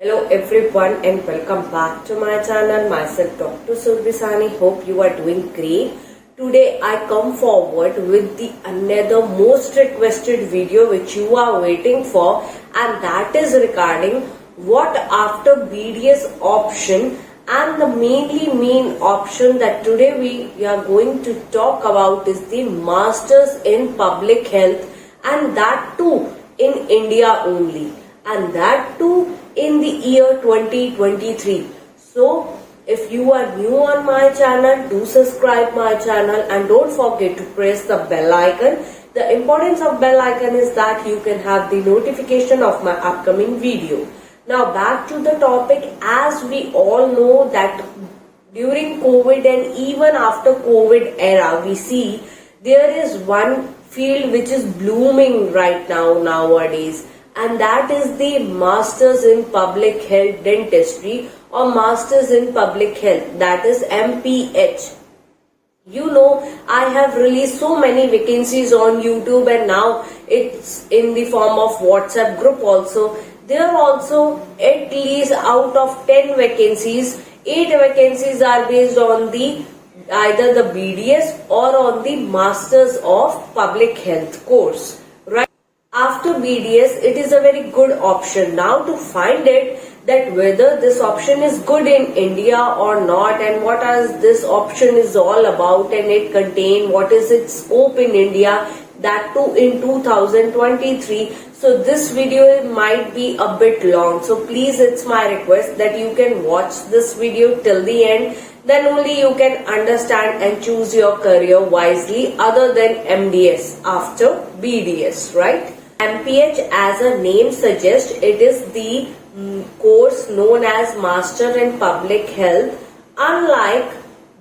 Hello everyone and welcome back to my channel. Myself Dr. Surbisani. Hope you are doing great. Today I come forward with the another most requested video which you are waiting for, and that is regarding what after BDS option, and the main option that today we are going to talk about is the Masters in Public Health, and that too in India only, and that too in the year 2023. So if you are new on my channel, do subscribe my channel and don't forget to press the bell icon. The importance of bell icon is that you can have the notification of my upcoming video. Now back to the topic. As we all know that during COVID and even after COVID era, we see there is one field which is blooming right now nowadays, and that is the Masters in Public Health Dentistry or Masters in Public Health, that is MPH. You know, I have released so many vacancies on YouTube, and now it's in the form of WhatsApp group also. There are also at least out of 10 vacancies, 8 vacancies are based on the either the BDS or on the Masters of Public Health course. Right? After BDS, it is a very good option. Now to find it that whether this option is good in India or not, and what is this option is all about, and it contain what is its scope in India, that too in 2023. So this video might be a bit long, so please, it's my request that you can watch this video till the end. Then only you can understand and choose your career wisely other than MDS after BDS, right? MPH, as a name suggests, it is the course known as Master in Public Health. Unlike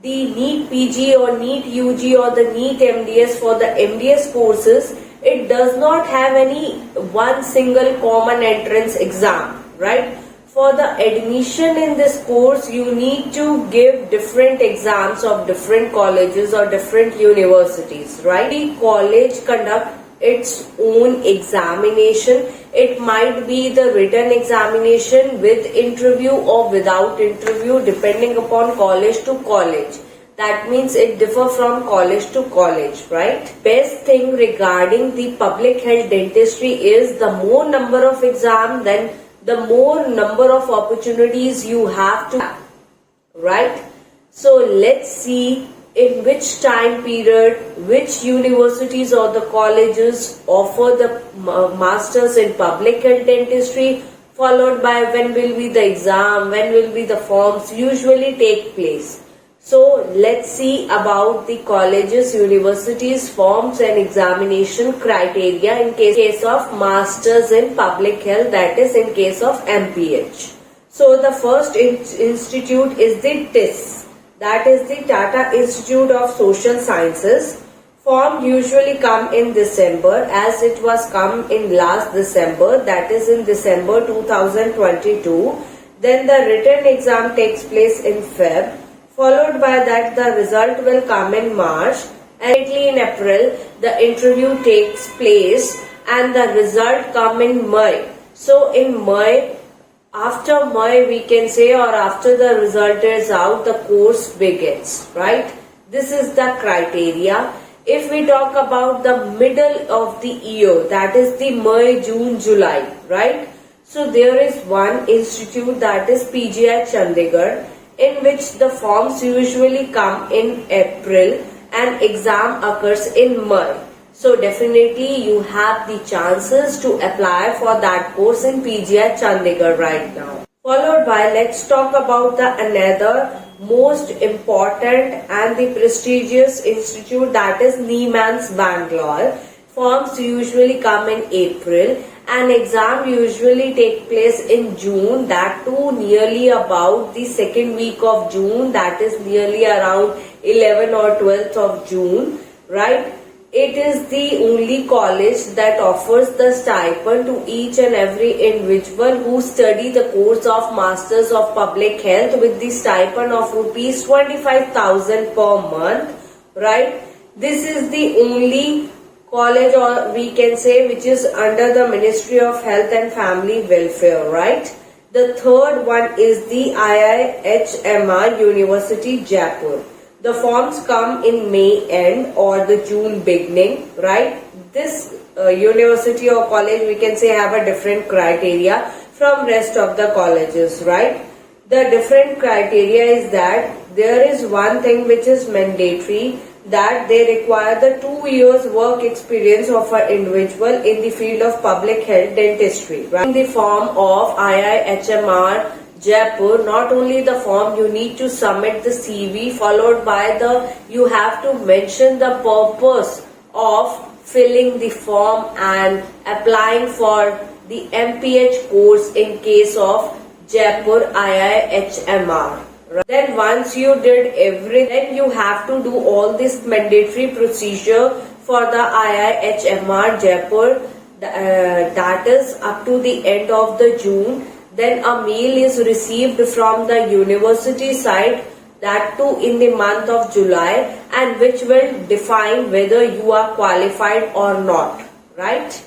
the NEET PG or NEET UG or the NEET MDS, for the MDS courses, it does not have any one single common entrance exam, right? For the admission in this course, you need to give different exams of different colleges or different universities, right? The college conduct its own examination. It might be the written examination with interview or without interview, depending upon college to college. That means it differs from college to college, right? Best thing regarding the public health dentistry is the more number of exams, then the more number of opportunities you have to have, right? So let's see in which time period, which universities or the colleges offer the Masters in Public Health Dentistry, followed by when will be the exam, when will be the forms usually take place. So let's see about the colleges, universities, forms and examination criteria in case of Masters in Public Health, that is in case of MPH. So the first institute is the TIS, that is the Tata Institute of Social Sciences. Form usually come in December, as it was come in last December, that is in December 2022. Then the written exam takes place in Feb. Followed by that, the result will come in March, and in April the interview takes place and the result come in May. So in May, after May we can say, or after the result is out, the course begins, right? This is the criteria. If we talk about the middle of the year, that is the May, June, July, right? So there is one institute, that is PGI Chandigarh, in which the forms usually come in April and exam occurs in May. So definitely you have the chances to apply for that course in PGI Chandigarh right now. Followed by, let's talk about the another most important and the prestigious institute, that is NIMHANS Bangalore. Forms usually come in April and exam usually take place in June, that too nearly about the second week of June, that is nearly around 11th or 12th of June, right? It is the only college that offers the stipend to each and every individual who study the course of Masters of Public Health, with the stipend of rupees 25,000 per month, right? This is the only college, or we can say, which is under the Ministry of Health and Family Welfare, right? The third one is the IIHMR University Jaipur. The forms come in May end or the June beginning, right? This university or college, we can say, have a different criteria from rest of the colleges, right? The different criteria is that there is one thing which is mandatory, that they require the 2 years work experience of an individual in the field of public health dentistry, right? In the form of IIHMR Jaipur, not only the form, you need to submit the CV, followed by you have to mention the purpose of filling the form and applying for the MPH course in case of Jaipur IIHMR. Then once you did everything, you have to do all this mandatory procedure for the IIHMR Jaipur, that is up to the end of the June. Then a mail is received from the university side, that too in the month of July, and which will define whether you are qualified or not, right?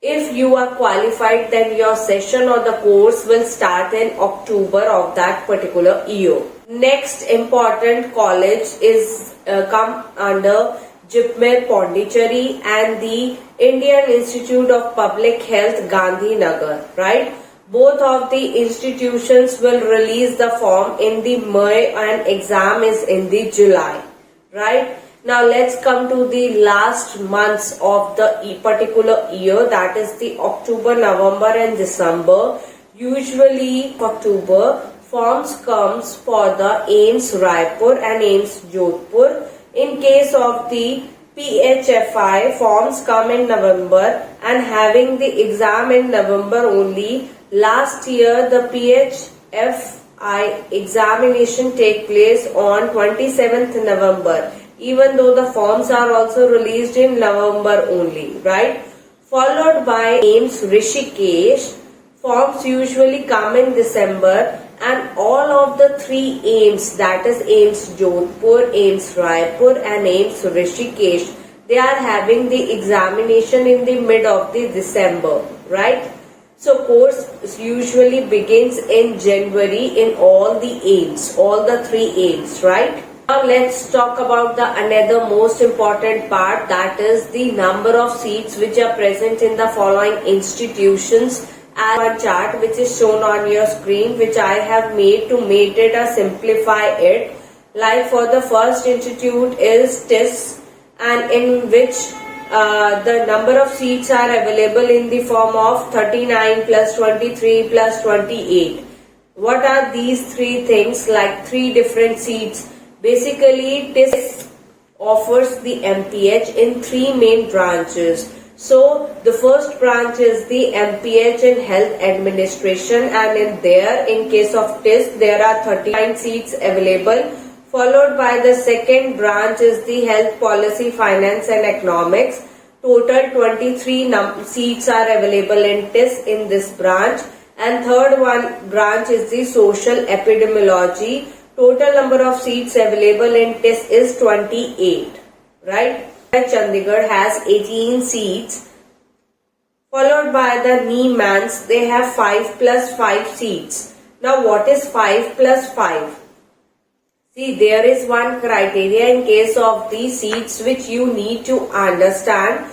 If you are qualified, then your session or the course will start in October of that particular year. Next important college is come under JIPMER Pondicherry and the Indian Institute of Public Health Gandhinagar, right? Both of the institutions will release the form in the May and exam is in the July, right? Now let's come to the last months of the particular year, that is the October, November and December. Usually October, forms comes for the AIIMS Raipur and AIIMS Jodhpur. In case of the PHFI, forms come in November and having the exam in November only. Last year the PHFI examination take place on 27th November. Even though the forms are also released in November only, right? Followed by AIIMS Rishikesh, forms usually come in December, and all of the 3 AIIMS, that is AIIMS Jodhpur, AIIMS Raipur and AIIMS Rishikesh, they are having the examination in the mid of the December, right? So course usually begins in January in all the AIIMS, all the 3 AIIMS, right? Now let's talk about the another most important part, that is the number of seats which are present in the following institutions, as one chart which is shown on your screen, which I have made to make it or simplify it. Like for the first institute is TIS, and in which the number of seats are available in the form of 39 plus 23 plus 28. What are these 3 things? Like 3 different seats. Basically, TIS offers the MPH in 3 main branches. So, the first branch is the MPH in Health Administration, and in there, in case of TIS, there are 39 seats available. Followed by the second branch is the Health Policy, Finance and Economics. Total 23 seats are available in TIS in this branch. And third branch is the Social Epidemiology. Total number of seats available in TIS is 28, right? Chandigarh has 18 seats. Followed by the NEMANS, they have 5 plus 5 seats. Now what is 5 plus 5? See, there is one criteria in case of the seats which you need to understand.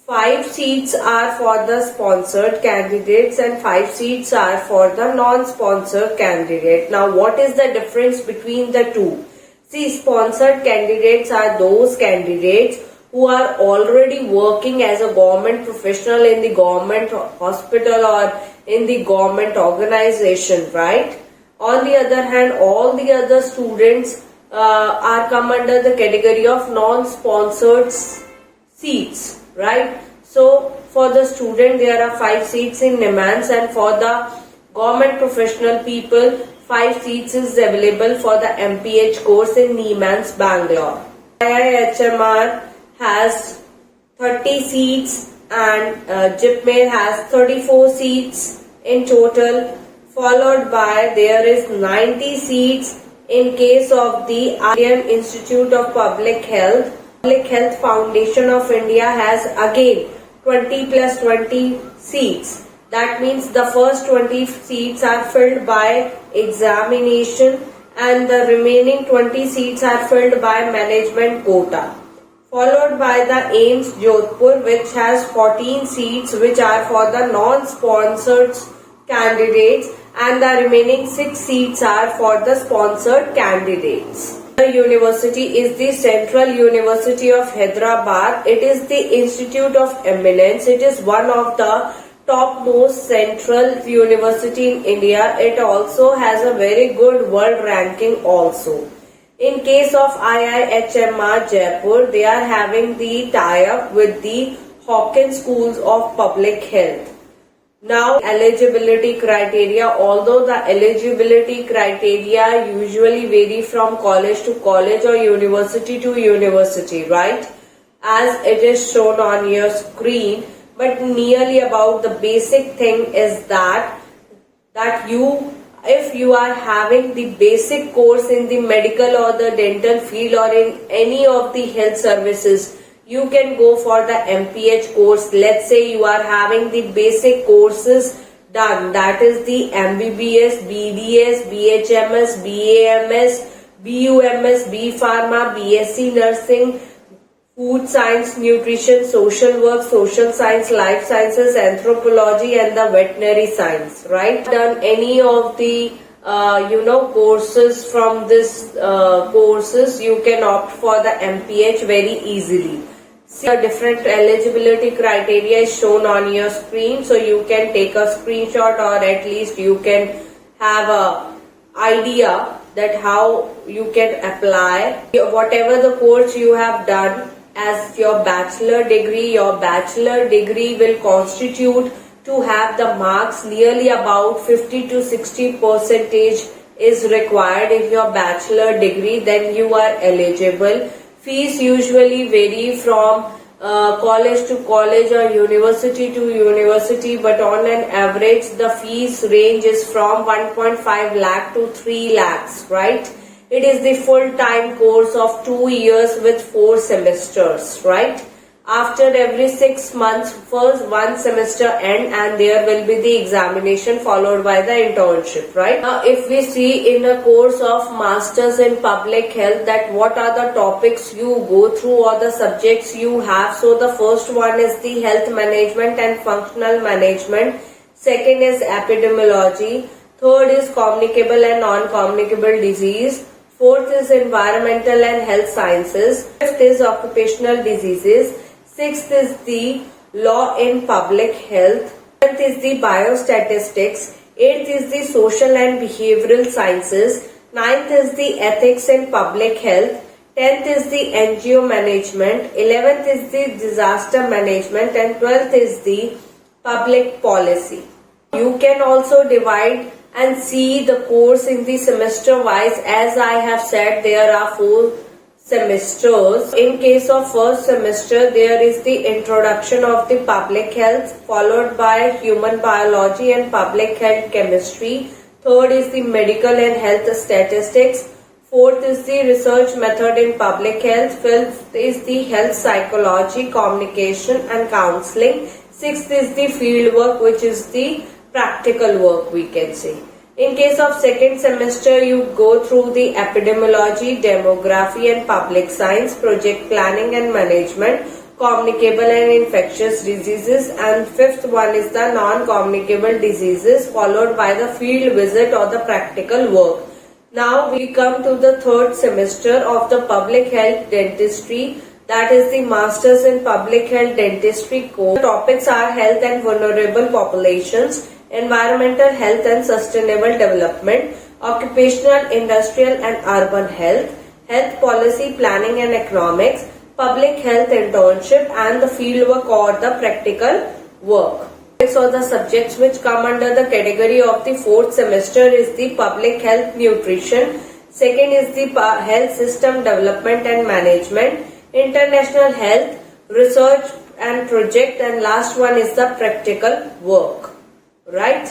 5 seats are for the sponsored candidates and 5 seats are for the non-sponsored candidate. Now, what is the difference between the two? See, sponsored candidates are those candidates who are already working as a government professional in the government hospital or in the government organization, right? On the other hand, all the other students are come under the category of non-sponsored seats, right? So for the student there are 5 seats in NEMANS, and for the government professional people 5 seats is available for the MPH course in NEMANS Bangalore. IIHMR has 30 seats and JIPMER has 34 seats in total, followed by there is 90 seats in case of the Indian Institute of Public Health. Public Health Foundation of India has again 20 plus 20 seats, That means the first 20 seats are filled by examination and the remaining 20 seats are filled by management quota. Followed by the AIIMS Jodhpur, which has 14 seats which are for the non-sponsored candidates, and the remaining 6 seats are for the sponsored candidates. The university is the Central University of Hyderabad. It is the Institute of Eminence. It is one of the topmost central university in India. It also has a very good world ranking also. In case of IIHMR Jaipur, they are having the tie-up with the Hawkins Schools of Public Health. Now, eligibility criteria. Although the eligibility criteria usually vary from college to college or university to university, right? As it is shown on your screen, but nearly about the basic thing is that if you are having the basic course in the medical or the dental field or in any of the health services, you can go for the MPH course. Let's say you are having the basic courses done, that is the MBBS, BDS, BHMS, BAMS, BUMS, B Pharma, BSc Nursing, Food Science, Nutrition, Social Work, Social Science, Life Sciences, Anthropology and the Veterinary Science, right? Done any of the courses from this courses, you can opt for the MPH very easily. See, the different eligibility criteria is shown on your screen, so you can take a screenshot or at least you can have a idea that how you can apply whatever the course you have done as your bachelor degree. Your bachelor degree will constitute to have the marks nearly about 50 to 60% is required in your bachelor degree, then you are eligible. Fees usually vary from college to college or university to university, but on an average the fees range is from 1.5 lakh to 3 lakhs, right? It is the full-time course of 2 years with 4 semesters, right? After every 6 months, first one semester end and there will be the examination followed by the internship, right? Now, if we see in a course of Masters in Public Health that what are the topics you go through or the subjects you have. So the first one is the Health Management and Functional Management. Second is Epidemiology. Third is Communicable and Non-Communicable Disease. Fourth is Environmental and Health Sciences. Fifth is Occupational Diseases. Sixth is the Law in Public Health. Seventh is the Biostatistics. Eighth is the Social and Behavioral Sciences. Ninth is the Ethics in Public Health. 10th is the NGO Management. 11th is the Disaster Management. And 12th is the Public Policy. You can also divide and see the course in the semester wise. As I have said, there are 4 semesters. In case of first semester, there is the introduction of the public health, followed by human biology and public health chemistry. Third is the medical and health statistics. Fourth is the research method in public health. Fifth is the health psychology, communication and counseling. Sixth is the field work, which is the practical work, we can say. In case of second semester, you go through the epidemiology, demography and public science, project planning and management, communicable and infectious diseases, and fifth one is the non-communicable diseases, followed by the field visit or the practical work. Now we come to the third semester of the public health dentistry, that is the Masters in Public Health Dentistry course. The topics are health and vulnerable populations, environmental health and sustainable development, occupational, industrial and urban health, health policy planning and economics, public health internship and the field work or the practical work. So the subjects which come under the category of the fourth semester is the public health nutrition, second is the health system development and management, international health, research and project, and last one is the practical work. Right?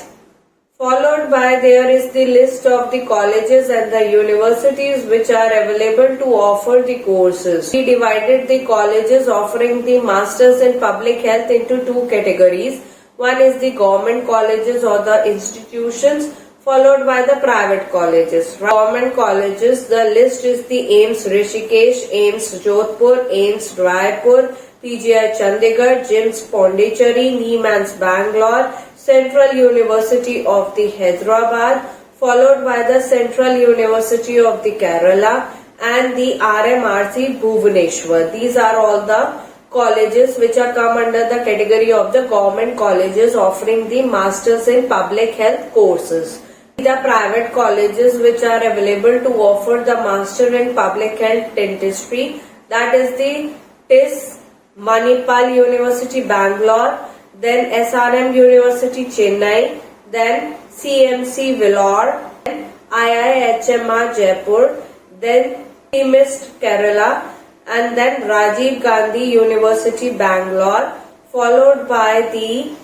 Followed by there is the list of the colleges and the universities which are available to offer the courses. We divided the colleges offering the Masters in Public Health into 2 categories. One is the government colleges or the institutions, followed by the private colleges. Government colleges, the list is the AIMS Rishikesh, AIMS Jodhpur, AIMS Raipur, PGI Chandigarh, JIMS Pondicherry, NIMANS Bangalore, Central University of the Hyderabad, followed by the Central University of the Kerala and the RMRC Bhubaneswar. These are all the colleges which are come under the category of the government colleges offering the Masters in Public Health courses. The private colleges which are available to offer the Master in Public Health Dentistry, that is the TIS Manipal University Bangalore, then SRM University Chennai, then CMC Vellore, then IIHMR Jaipur, then TMIST Kerala, and then Rajiv Gandhi University Bangalore, followed by the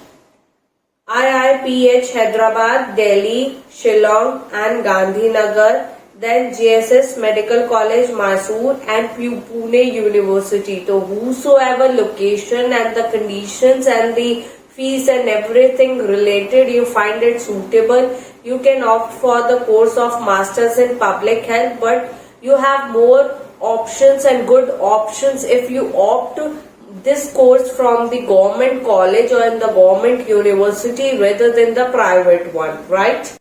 IIPH Hyderabad, Delhi, Shillong and Gandhinagar, then JSS Medical College Mysore and Pune University. So whosoever location and the conditions and the fees and everything related you find it suitable, you can opt for the course of Masters in Public Health, but you have more options and good options if you opt this course from the government college or in the government university rather than the private one, right?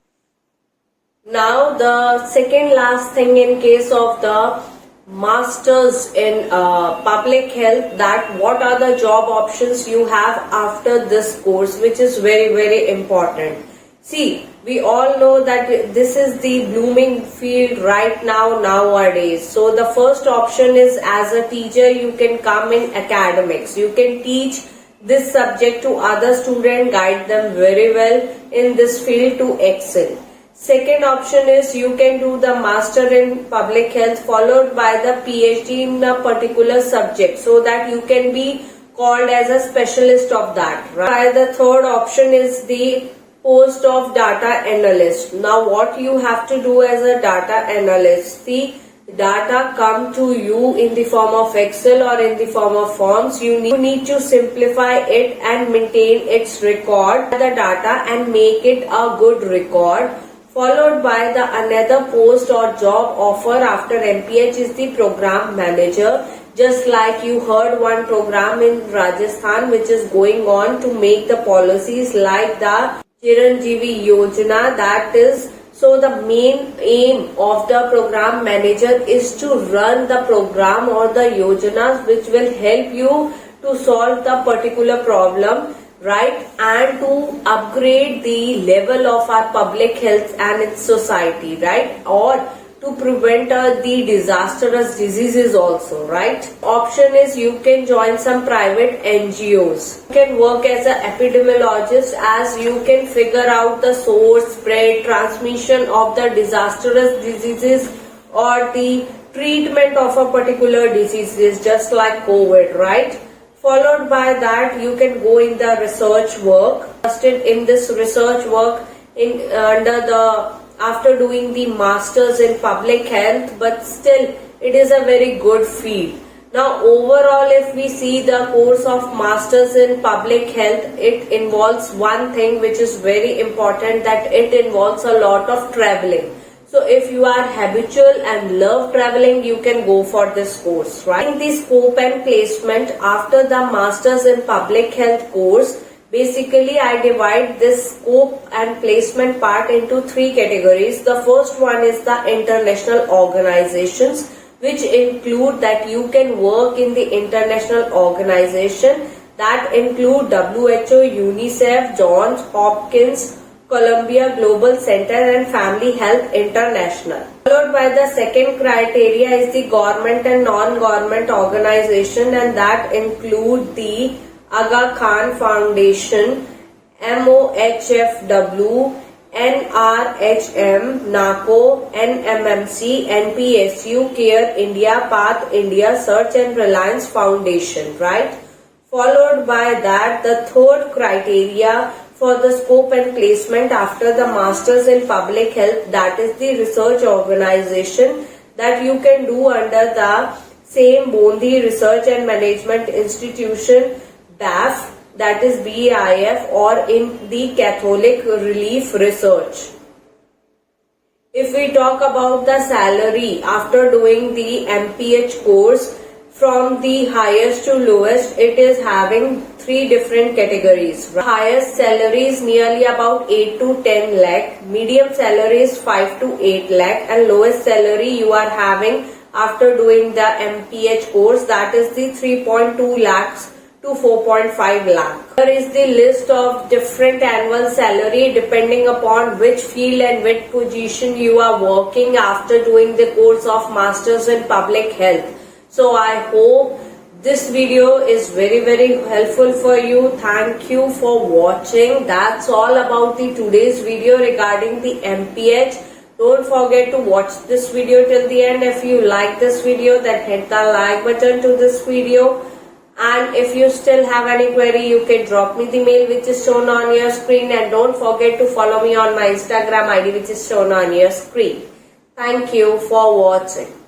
Now the second last thing in case of the Masters in Public Health, that what are the job options you have after this course, which is very important. See, we all know that this is the blooming field right now nowadays. So the first option is as a teacher you can come in academics. You can teach this subject to other students, guide them very well in this field to excel. Second option is you can do the Master in Public Health followed by the PhD in a particular subject so that you can be called as a specialist of that. Right? The third option is the post of data analyst. Now what you have to do as a data analyst, the data come to you in the form of Excel or in the form of forms. You need to simplify it and maintain its record, the data, and make it a good record. Followed by the another post or job offer after MPH is the program manager. Just like you heard one program in Rajasthan which is going on to make the policies like the Chiranjeevi Yojana, that is, so the main aim of the program manager is to run the program or the yojanas which will help you to solve the particular problem, right, and to upgrade the level of our public health and its society, right, or to prevent the disastrous diseases also, right. Option is you can join some private NGOs. You can work as an epidemiologist as you can figure out the source, spread, transmission of the disastrous diseases or the treatment of a particular disease just like COVID, right. Followed by that you can go in the research work. In this research work after doing the Masters in Public Health, but still it is a very good field. Now overall if we see the course of Masters in Public Health, it involves one thing which is very important, that it involves a lot of traveling. So if you are habitual and love traveling, you can go for this course, right? In the scope and placement after the Masters in Public Health course, basically I divide this scope and placement part into three categories. The first one is the international organizations, which include that you can work in the international organization that include WHO, UNICEF, Johns Hopkins, Columbia Global Center and Family Health International. Followed by the second criteria is the government and non-government organization, and that include the Aga Khan Foundation, MOHFW, NRHM, NACO, NMMC, NPSU, Care India, Path India, Search and Reliance Foundation, right? Followed by that, the third criteria for the scope and placement after the Masters in Public Health, that is the research organization that you can do under the same Bondi Research and Management Institution, BAF, that is BIF, or in the Catholic Relief Research. If we talk about the salary after doing the MPH course, from the highest to lowest, it is having three different categories. Highest salary is nearly about 8 to 10 lakh, medium salary is 5 to 8 lakh, and lowest salary you are having after doing the MPH course, that is the 3.2 lakhs to 4.5 lakh. Here is the list of different annual salary depending upon which field and which position you are working after doing the course of Masters in Public Health. So I hope this video is very helpful for you. Thank you for watching. That's all about the today's video regarding the MPH. Don't forget to watch this video till the end. If you like this video, then hit the like button to this video. And if you still have any query, you can drop me the mail which is shown on your screen. And don't forget to follow me on my Instagram ID which is shown on your screen. Thank you for watching.